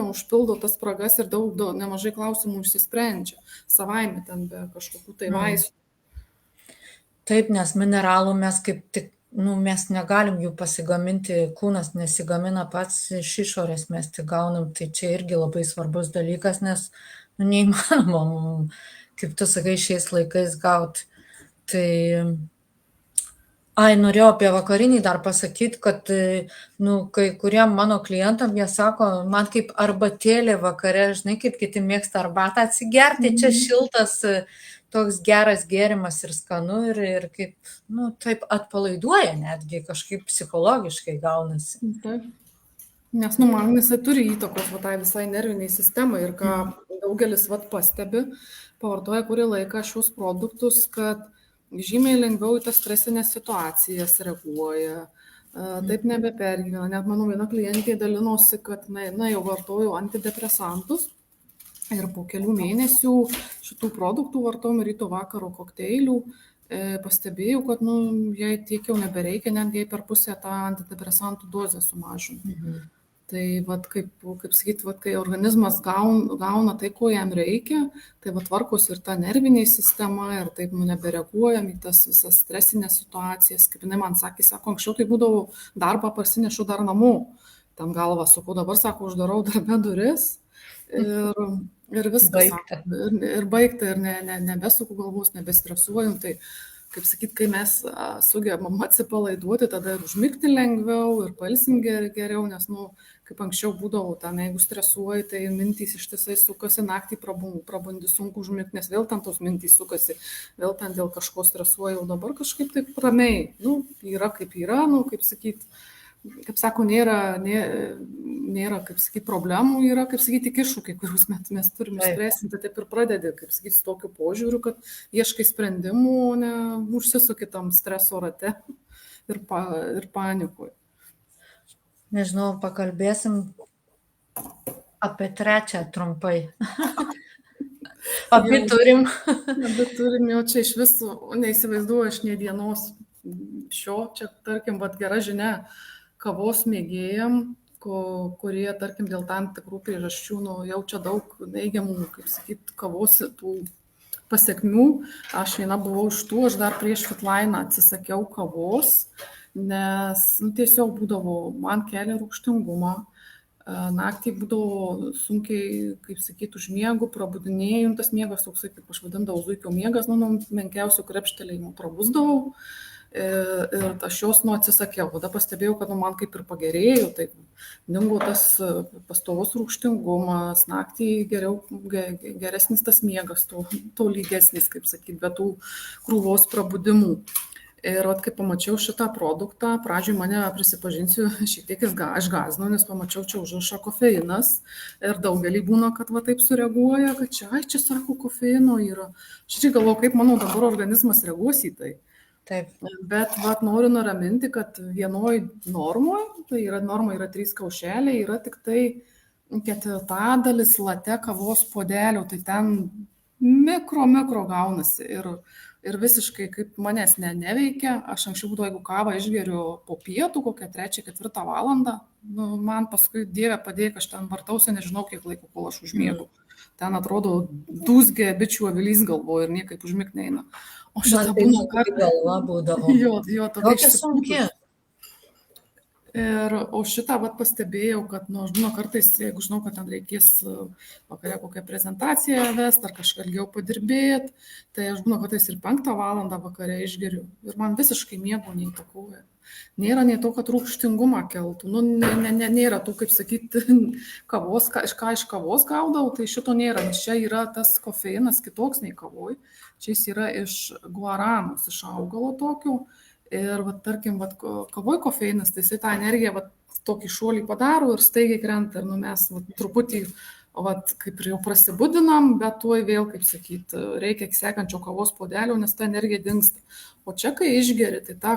užpildo tas spragas ir daug nemažai klausimų išsisprendžia savaime ten be kažkokių tai vaistų. Taip, nes mineralų mes kaip tik, mes negalim jų pasigaminti, kūnas nesigamina pats iš išorės, mes tik gaunam, tai čia irgi labai svarbus dalykas, nes neįmanoma, kaip tu sakai, šiais laikais gauti. Tai norėjau apie vakarinį dar pasakyti, kad kai kuriem mano klientam jie sako, man kaip arbatėlė vakare, žinai, kaip kiti mėgsta arbatą atsigerti, čia šiltas toks geras gėrimas ir skanu ir kaip, taip atpalaiduoja netgi kažkaip psichologiškai gaunasi. Taip. Nes man jisai turi įtakos tai visai nerviniai sistemai ir ką daugelis pastebi, pavartoja kurį laiką šios produktus, kad žymiai lengviau į tas stresinės situacijas reaguoja, taip nebepergyvena. Net mano viena klientė dalinosi, kad jau vartoju antidepresantus ir po kelių mėnesių šitų produktų vartojimo ryto vakaro kokteilių pastebėjau, kad jai tiek jau nebereikia, netgi per pusę tą antidepresantų dozę sumažinti. Tai kaip sakyt, kai organizmas gauna tai, ko jam reikia, tai tvarkos ir ta nervinė sistema ir taip nebereaguojam į tas visas stresinės situacijas. Kaip jinai man sakė, anksčiau tai būdavo darbą parsinešu dar namo, tam galvą suku, dabar uždarau darbe duris ir viskas. Ir baigta, ir nebesuku galvos, nebestresuoju. Tai kaip sakyt, kai mes sugebam atsipalaiduoti, tada ir užmigti lengviau, ir pailsim geriau, nes, kaip anksčiau būdavo, jeigu stresuoji, tai mintys ištisai sukasi, naktį prabundi sunku užmigti, nes vėl ten tos mintys sukasi, vėl ten dėl kažko stresuoji, o dabar kažkaip taip ramiai, yra kaip yra, kaip sakyt, kaip sako, nėra, kaip sakyt, problemų, yra, kaip sakyt, tik iššūkiai, kuriuos mes turime stresinti, taip ir pradedi, kaip sakyt, su tokiu požiūriu, kad ieškai sprendimų, ne užsisuki tam streso rate ir panikoje. Nežinau, pakalbėsim apie trečią trumpai. Abi turim. Abi turim, jau čia iš visų, neįsivaizduoju aš nė dienos šio, čia, tarkim, gera žinia kavos mėgėjam, kurie, tarkim, dėl tam tikrų priežasčių jaučia daug neigiamų, kaip sakyt, kavos tų pasiekmių. Aš viena buvau iš tų, aš dar prieš Fitline atsisakiau kavos, nes tiesiog būdavo, man kelia rūgštingumą, naktį būdavo sunkiai, kaip sakyt, užmiegu, prabudinėjau, tas miegas toksai, kaip aš vadindavau, zuikio miegas, menkiausių krepštelėjimų prabusdavau ir aš jos atsisakiau. Tada pastebėjau, kad man kaip ir pagerėjo, tai dingo tas pastovus rūgštingumas, naktį geresnis tas miegas, to lygesnis, kaip sakyt, be tų krūvos prabudimų. Ir kai pamačiau šitą produktą, pradžioj mane, prisipažinsiu, šiek tiek išgąsdino, nes pamačiau čia užrašą kofeinas ir daugelį būna, kad taip sureaguoja, kad čia sako kofeino yra. Aš galvoju, kaip mano dabar organizmas reaguos į tai. Taip. Bet noriu nuraminti, kad vienoj normoje, tai norma yra 3 kaušeliai, yra tik tai 1/4 late kavos puodelio, tai ten mikro gaunasi ir visiškai kaip manęs neveikia. Aš anksčiau būdavo, jeigu kavą išgeriu po pietų, kokią 3-4 valandą, man paskui Dieve padėk, aš ten vartausi, nežinau kiek laiko, kol aš užmiegu. Ten atrodo dūzgia bičių avilys galvoju ir niekaip užmigt neina. O šitą būna, kad galva būdavo. Jo, tokia sunki. O šitą pastebėjau, kad, aš būna kartais, jeigu žinau, kad ten reikės vakare kokią prezentaciją vest ar kažką ilgiau padirbėti, tai aš būna kartais ir 5 valandą vakare išgeriu ir man visiškai miego neįtakoja. Nėra nei to, kad rūgštingumą keltų, nėra tų, kaip sakyti, kavos, ką iš kavos gaudau, tai šito nėra, nes čia yra tas kofeinas kitoks nei kavoj, čia jis yra iš guaranos, iš augalo tokio. Ir, tarkim, kavoj kofeinas, tai jisai tą energiją tokį šuolį padaro ir staigiai krenta. Ir mes truputį, kaip ir jau prasibudinam, bet tuoj vėl, kaip sakyt, reikia sekančio kavos puodelio, nes ta energija dingsta. O čia, kai išgeri, tai ta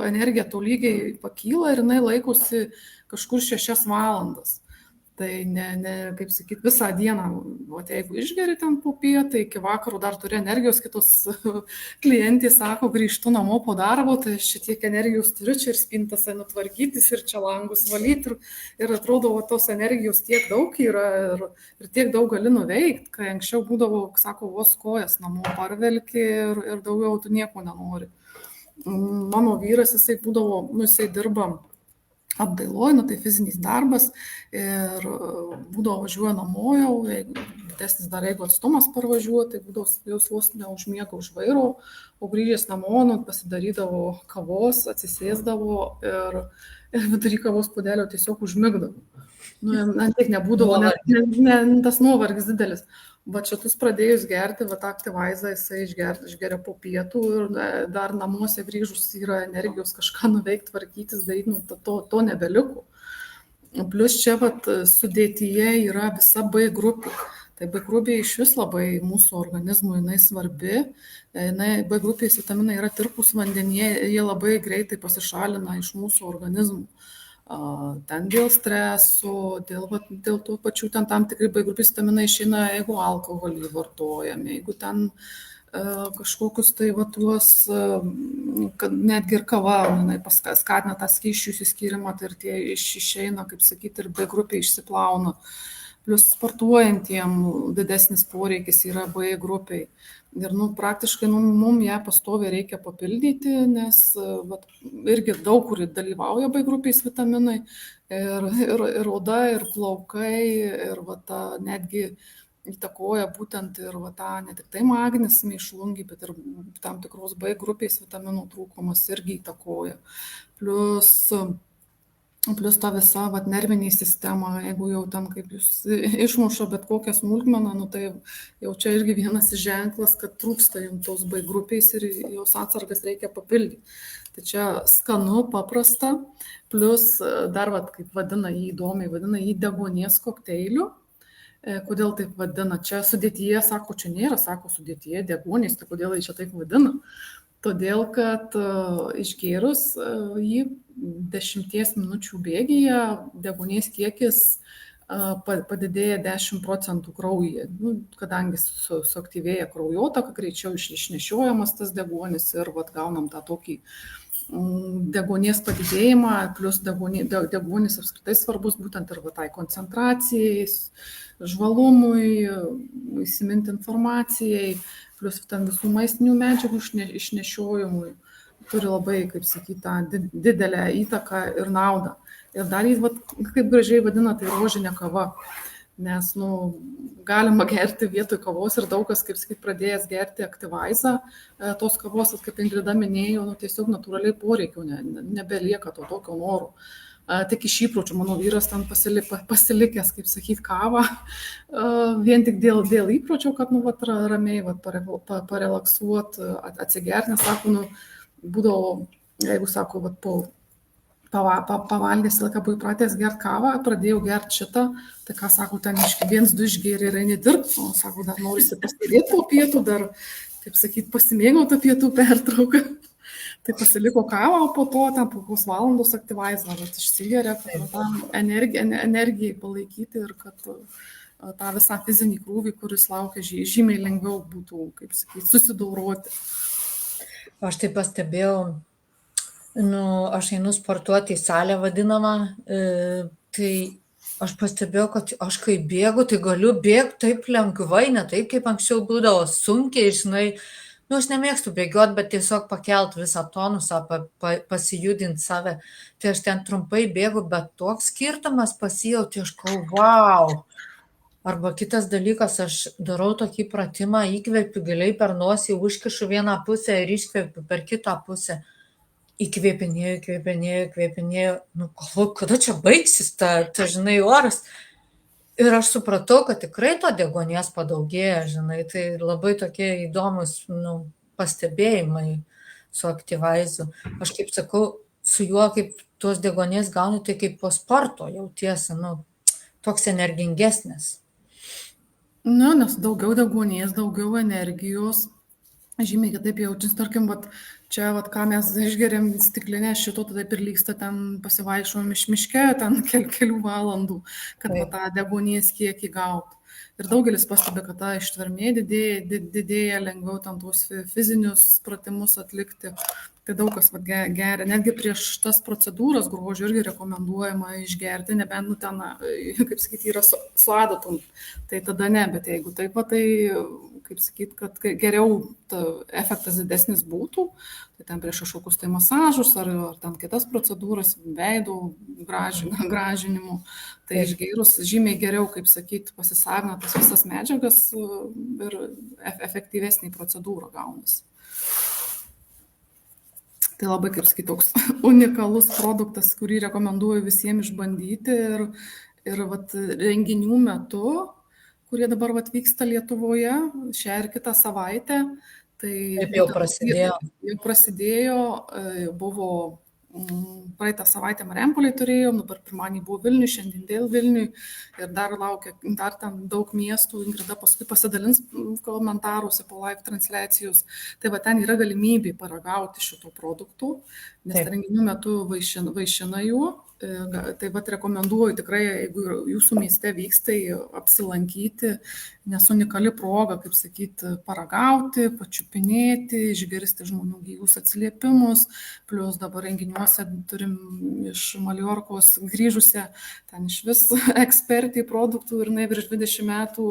energija tolygiai pakyla ir jinai laikosi kažkur 6 valandas. Tai kaip sakyt, visą dieną, jeigu išgeri ten po pietą, iki vakaro dar turi energijos, kitos klientės sako, grįžtu namo po darbo, tai šitiek energijos turiu čia ir spintose nutvarkytis, ir čia langus valyti, ir atrodo, tos energijos tiek daug yra ir tiek daug gali nuveikti, kai anksčiau būdavo, sako, vos kojas namo parvelki ir daugiau tu nieko nenori. Mano vyras, jisai būdavo, jisai dirba apdailoj, nu tai fizinis darbas ir būdavo važiuoju namo jau, jeigu didesnis dar jeigu atstumas parvažiuoju, tai būdavo jau vos neužmiega už vairo, o grįžęs namo, nu, pasidarydavo kavos, atsisėsdavo ir vidury kavos puodelio tiesiog užmigdavo. Nu, tiek nebūdavo, tas nuovargis didelis. Bet šitus pradėjus gerti, va tą aktyvaizą jisai išgeria po pietų ir dar namuose grįžus yra energijos kažką nuveikti, tvarkytis, daryti, nu, to nebeliko. Plus čia vat, sudėtyje yra visa B grupė. Tai B grupė iš vis labai mūsų organizmui jinai svarbi. B grupės vitaminai yra tirpūs vandenyje, jie labai greitai pasišalina iš mūsų organizmų. Ten dėl streso, dėl tų pačių ten tam tikrai B grupės vitaminai išeina, jeigu alkoholį vartojame, jeigu ten kažkokius tai va tuos, kad netgi ir kava paskatina tą skysčių išsiskyrimą, tai ir tie išeina, kaip sakyti, ir B grupė išsiplauna. Plius sportuojantiem didesnis poreikis yra B grupiai. Ir praktiškai mums ją pastoviai reikia papildyti, nes irgi daug kur dalyvauja B grupės vitaminai, ir oda, ir plaukai, ir netgi įtakoja būtent ir tą ne tik tai magnis mėšlungį, bet ir tam tikros B grupės vitaminų trūkumas irgi įtakoja. Plus ta visa nervinė sistema, jeigu jau ten kaip jūs išmuša bet kokią smulkmeną, nu tai jau čia irgi vienas ženklas, kad trūksta jums tos B grupės ir jos atsargas reikia papildyti. Tai čia skanu, paprasta, plus dar, kaip vadina jį įdomiai, vadina jį deguonies kokteiliu. Kodėl taip vadina? Čia sudėtyje, sako, čia nėra, sako, sudėtyje deguonies, tai kodėl jį čia taip vadina? Todėl, kad išgėrus jį 10 minučių bėgyje deguonies kiekis padidėja 10% kraujyje, kadangi suaktyvėja kraujotaka, greičiau išnešiojamas tas deguonis ir gaunam tą tokį deguonies padidėjimą, plus deguonis apskritai svarbus būtent ir tai koncentracijai, žvalumui, įsiminti informacijai, plus ten visų maistinių medžiagų išnešiojimui turi labai, kaip sakyti, didelę įtaką ir naudą. Ir dar jis, kaip gražiai vadina, tai rožinė kava. Nes galima gerti vietoj kavos ir daug kas, kaip sakyti, pradėjęs gerti aktyvaizą, tos kavos, kaip Ingrida minėjo, tiesiog natūraliai poreikių nebelieka to tokio noro. Tik iš įpročių, mano vyras ten pasilikęs, kaip sakyti, kavą, vien tik dėl įpročio, kad ramiai parelaksuot, atsigerti, nes sako, būdavo, jeigu sako, pavalgęs, laiką buvau įpratęs gerti kavą, pradėjau gerti šitą, tai ką sako, ten 1-2 išgėrė ir eini dirbti, o sako, dar norisi pasėdėti po pietų, dar, taip sakyti, pasimėgauti pietų pertrauką. Tai pasiliko kavą, o po to ten po kokios valandos aktyvaizą, išsigeria, kad tam energijai palaikyti ir kad tą visą fizinį krūvį, kuris laukia, žymiai lengviau būtų, kaip sakyti, susidoroti. Aš tai pastebėjau, aš einu sportuoti į salę vadinamą, tai aš pastebėjau, kad aš kai bėgu, tai galiu bėgti taip lengvai, ne taip, kaip anksčiau būdavo sunkiai, žinai, aš nemėgstu bėgioti, bet tiesiog pakelt visą tonusą, pasijudinti save. Tai aš ten trumpai bėgu, bet toks skirtumas pasijauti, aš kalbu, wow. Arba kitas dalykas, aš darau tokį pratimą, įkvepiu giliai per nosį, užkišu vieną pusę ir iškvepiu per kitą pusę. Įkvėpinėjau, galvoju, kada čia baigsis ta žinai, oras. Ir aš supratau, kad tikrai to deguonies padaugėja, žinai, tai labai tokie įdomus pastebėjimai su aktyvaizu. Aš kaip sakau, su juo kaip tos deguonies gauni, tai kaip po sporto jautiesi, toks energingesnis. Nes daugiau deguonies, daugiau energijos, žymiai kitaip jaučiasi, tarkim, čia, ką mes išgeriam stiklinę šito, tada prilygsta ten pasivaikščiojom iš miške, ten kelių valandų, kad tą deguonies kiekį gauti. Ir daugelis pastebi, kad ta ištvermė didėja, lengviau tam tuos fizinius pratimus atlikti. Tai daug kas geria, netgi prieš tas procedūras grožio irgi rekomenduojama išgerti, nebent, nu, ten, kaip sakyti, yra su adatom, tai tada ne, bet jeigu taip, tai, kaip sakyti, kad geriau efektas didesnis būtų, tai ten prieš kažkokius tai masažus ar ten kitas procedūras, veido gražinimų, tai išgėrus žymiai geriau, kaip sakyti, pasisavina tas visas medžiagas ir efektyvesnė procedūra gaunasi. Tai labai, kaip sakyti, toks unikalus produktas, kurį rekomenduoju visiems išbandyti ir vat, renginių metu, kurie dabar vat, vyksta Lietuvoje šią ir kitą savaitę. Tai jau prasidėjo. Jau prasidėjo, buvo praeitą savaitę Marijampolėje turėjom, dabar pirmadienį buvo Vilniui, šiandien dėl Vilniui ir dar laukia, dar ten daug miestų, Ingrida paskui pasidalins komentaruose po live transliacijos. Tai va ten yra galimybė paragauti šitų produktų, nes renginių metu vaišina jų. Tai vat rekomenduoju tikrai, jeigu jūsų mieste vyks, tai apsilankyti, nes unikali proga, kaip sakyti, paragauti, pačiupinėti, išgirsti žmonių gyvus atsiliepimus, plus dabar renginiuose turim iš Maljorkos grįžusią, ten iš vis ekspertai produktų ir virš 20 metų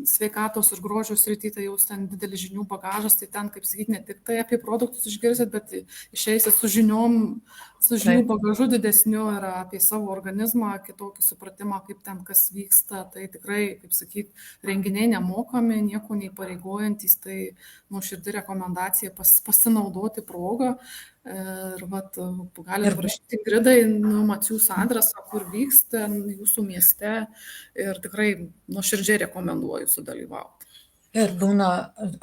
sveikatos ir grožio srity, tai jau ten didelis žinių bagažas, tai ten, kaip sakyti, ne tik tai apie produktus išgirsit, bet išeisit su žiniom, su žinių bagažu didesniu ir apie savo organizmą, kitokį supratimą, kaip ten kas vyksta. Tai tikrai, kaip sakyti, renginiai nemokami, nieko neįpareigojantis, tai nuoširdi rekomendacija pasinaudoti progą. Ir vat, galite parašyti Ingridai, numačius adresą, kur vyksta jūsų mieste ir tikrai nuoširdžiai rekomenduoju sudalyvauti. Ir būna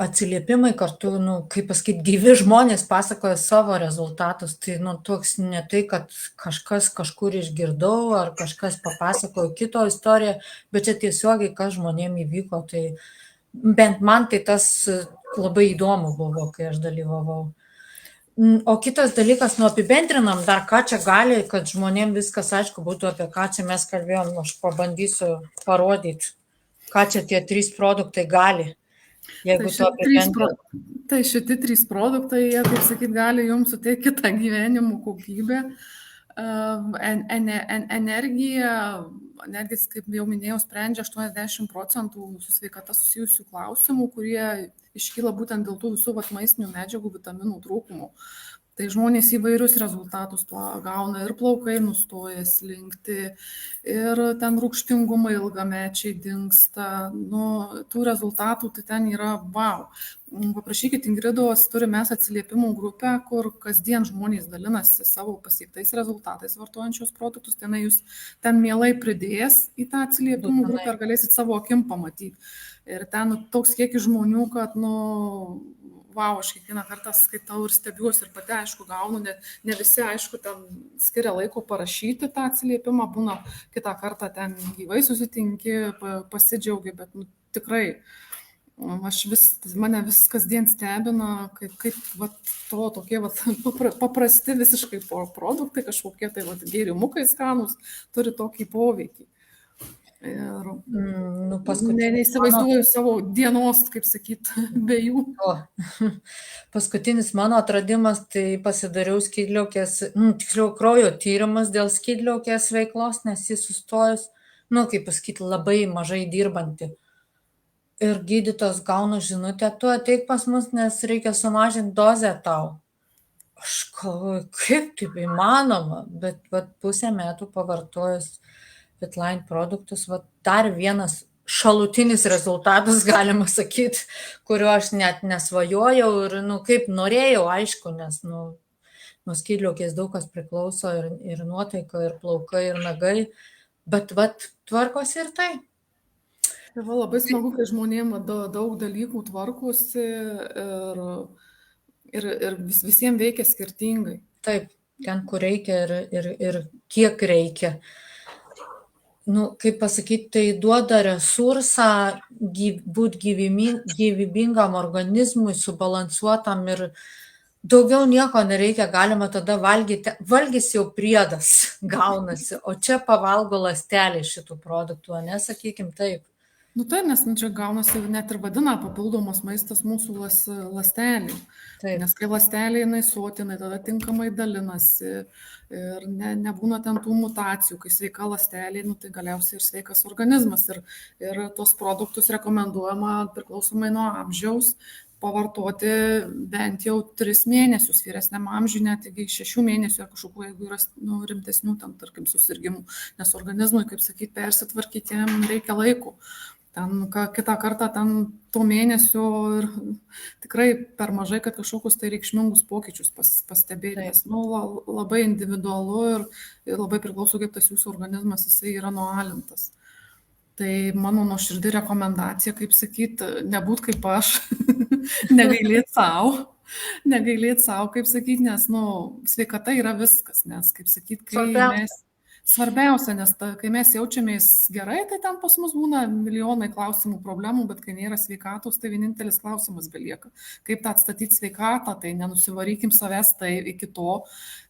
atsiliepimai kartu, kaip pasakyti, gyvi žmonės pasakoja savo rezultatus, tai toks ne tai, kad kažkas kažkur išgirdau ar kažkas papasakojo kito istoriją, bet čia tiesiogiai, kas žmonėm įvyko, tai bent man tai tas labai įdomu buvo, kai aš dalyvavau. O kitas dalykas, apibendrinam dar, ką čia gali, kad žmonėm viskas aišku būtų, apie ką čia mes kalbėjom, aš pabandysiu parodyti, ką čia tie 3 produktai gali. Jeigu tai šitie 3 produktai, jie, kaip sakyt, gali jums suteikti kitą gyvenimo kokybę, energiją, netgi, kaip jau minėjau, sprendžia 80% su sveikata susijusių klausimų, kurie iškyla būtent dėl tų visų maistinių medžiagų, vitaminų trūkumų. Tai žmonės įvairius rezultatus gauna ir plaukai nustoja slinkti, ir ten rūgštingumai ilgamečiai dingsta. Tų rezultatų tai ten yra wow. Paprašykit Ingridos, turime mes atsiliepimų grupę, kur kasdien žmonės dalinasi savo pasiektais rezultatais vartojančios produktus, ten jūs ten mielai pridės į tą atsiliepimų grupę ir galėsit savo akim pamatyti. Ir ten toks kiekis žmonių, kad wow, aš kiekvieną kartą skaitau ir stebiuosi ir pati, aišku, gaunu, ne visi, aišku, ten skiria laiko parašyti tą atsiliepimą, būna kitą kartą ten gyvai susitinki, pasidžiaugi, bet tikrai, mane vis kasdien stebina, kaip tokie paprasti visiškai produktai, kažkokie tai gėrimukai skanūs, turi tokį poveikį. Ir neįsivaizduoju savo dienos, kaip sakyti, be jų. Paskutinis mano atradimas, tai pasidariau skydliaukės, tiksliau kraujo tyrimas dėl skydliaukės veiklos, nes jis sustojus, kaip pasakyti, labai mažai dirbanti. Ir gydytojas gauna žinutę, tu ateik pas mus, nes reikia sumažinti dozę tau. Aš galvoju, kaip taip įmanoma, bet pusę metų pavartojus Fitline produktus, dar vienas šalutinis rezultatas, galima sakyti, kurio aš net nesvajojau ir, kaip norėjau, aišku, nes, nuo skydliaukės daug kas priklauso ir nuotaika, ir plaukai, ir nagai, bet, tvarkosi ir tai. Tai labai smagu, kai žmonėm daug dalykų tvarkosi ir visiems veikia skirtingai. Taip, ten, kur reikia ir kiek reikia. Kaip pasakyti, tai duoda resursą būti gyvybingam organizmui, subalansuotam ir daugiau nieko nereikia, galima tada valgyti. Valgys jau priedas gaunasi, o čia pavalgo ląstelė šitų produktų, nesakykim taip. Nu tai, nes čia gaunasi net ir vadina papildomas maistas mūsų ląstelį. Taip, Nes kai ląstelė jinai sotinai, tada tinkamai dalinasi ir nebūna ten tų mutacijų, kai sveika ląstelė, nu, tai galiausiai ir sveikas organizmas. Ir tos produktus rekomenduojama priklausomai nuo amžiaus pavartoti bent jau 3 mėnesius, vyresniam amžiui net iki 6 mėnesių ar kažkokių, jeigu yra nu, rimtesnių, tam, tarkim, susirgymų, nes organizmui, kaip sakyti, persitvarkyti jam reikia laiko. Ten kitą kartą ten to mėnesio ir tikrai per mažai, kad kažkokius tai reikšmingus pokyčius pastebėti, nes nu, labai individualu ir labai priklauso, kaip tas jūsų organizmas jisai yra nualintas. Tai mano nuoširdi rekomendacija, kaip sakyti, nebūt kaip aš, negailėti savo, kaip sakyti, nes nu, sveikata yra viskas, nes, kaip sakyti, svarbiausia, nes kai mes jaučiamės gerai, tai ten pas mus būna milijonai klausimų, problemų, bet kai nėra sveikatos, tai vienintelis klausimas belieka. Kaip tą atstatyti sveikatą, tai nenusivarykim savęs tai iki to,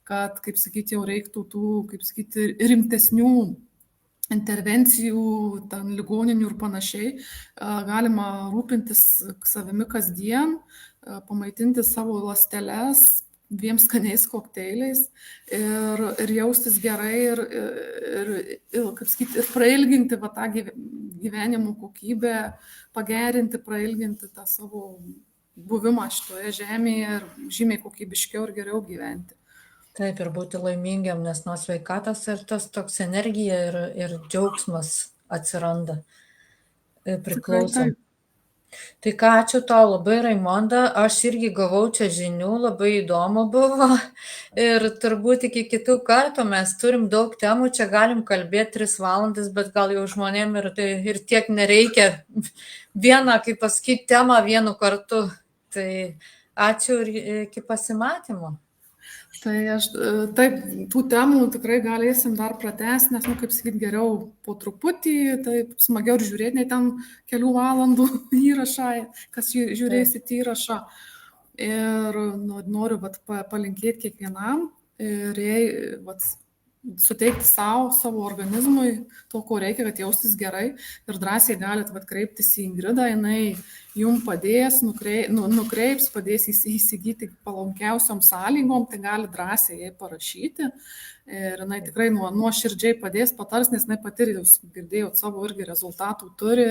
kad, kaip sakyti, jau reiktų tų, kaip sakyti, rimtesnių intervencijų, ten ligoninių ir panašiai. Galima rūpintis savimi kasdien, pamaitinti savo ląsteles 2 skaniais kokteiliais ir jaustis gerai kaip sakyti, ir prailginti va, tą gyvenimo kokybę, pagerinti, prailginti tą savo buvimą šitoje žemėje ir žymiai kokybiškiau ir geriau gyventi. Taip, ir būti laimingiam, nes nuo sveikatos ir tas toks energija ir džiaugsmas atsiranda priklausom. Tai ką, ačiū tau labai, Raimonda, aš irgi gavau čia žinių, labai įdomu buvo ir turbūt iki kitų kartų mes turim daug temų, čia galim kalbėti 3 valandas, bet gal jau žmonėm ir tiek nereikia vieną, kaip pasakyti, temą vienu kartu. Tai ačiū ir iki pasimatymo. Tai taip, tų temų tikrai galėsim dar pratęsti, nes, nu, kaip sakyti, geriau po truputį, taip smagiau ir žiūrėti, nei ten kelių valandų įrašą, kas žiūrėsit įrašą. Ir noriu palinkėti kiekvienam ir jei suteikti savo organizmui to, ko reikia, kad jaustis gerai ir drąsiai galit kreiptis į Ingridą, jinai jums padės, nukreips, padės įsigyti palankiausiom sąlygom, tai gali drąsiai jai parašyti ir jinai tikrai nuoširdžiai padės, patars, nes jinai pati, jūs girdėjot, savo irgi rezultatų turi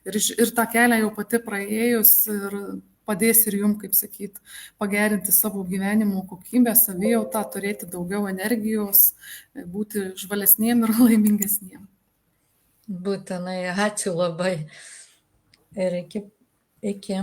ir tą kelią jau pati praėjus ir padės ir jums, kaip sakyt, pagerinti savo gyvenimo kokybę, savijautą, turėti daugiau energijos, būti žvalesniem ir laimingesniem. Būtinai, ačiū labai. Ir iki. Iki.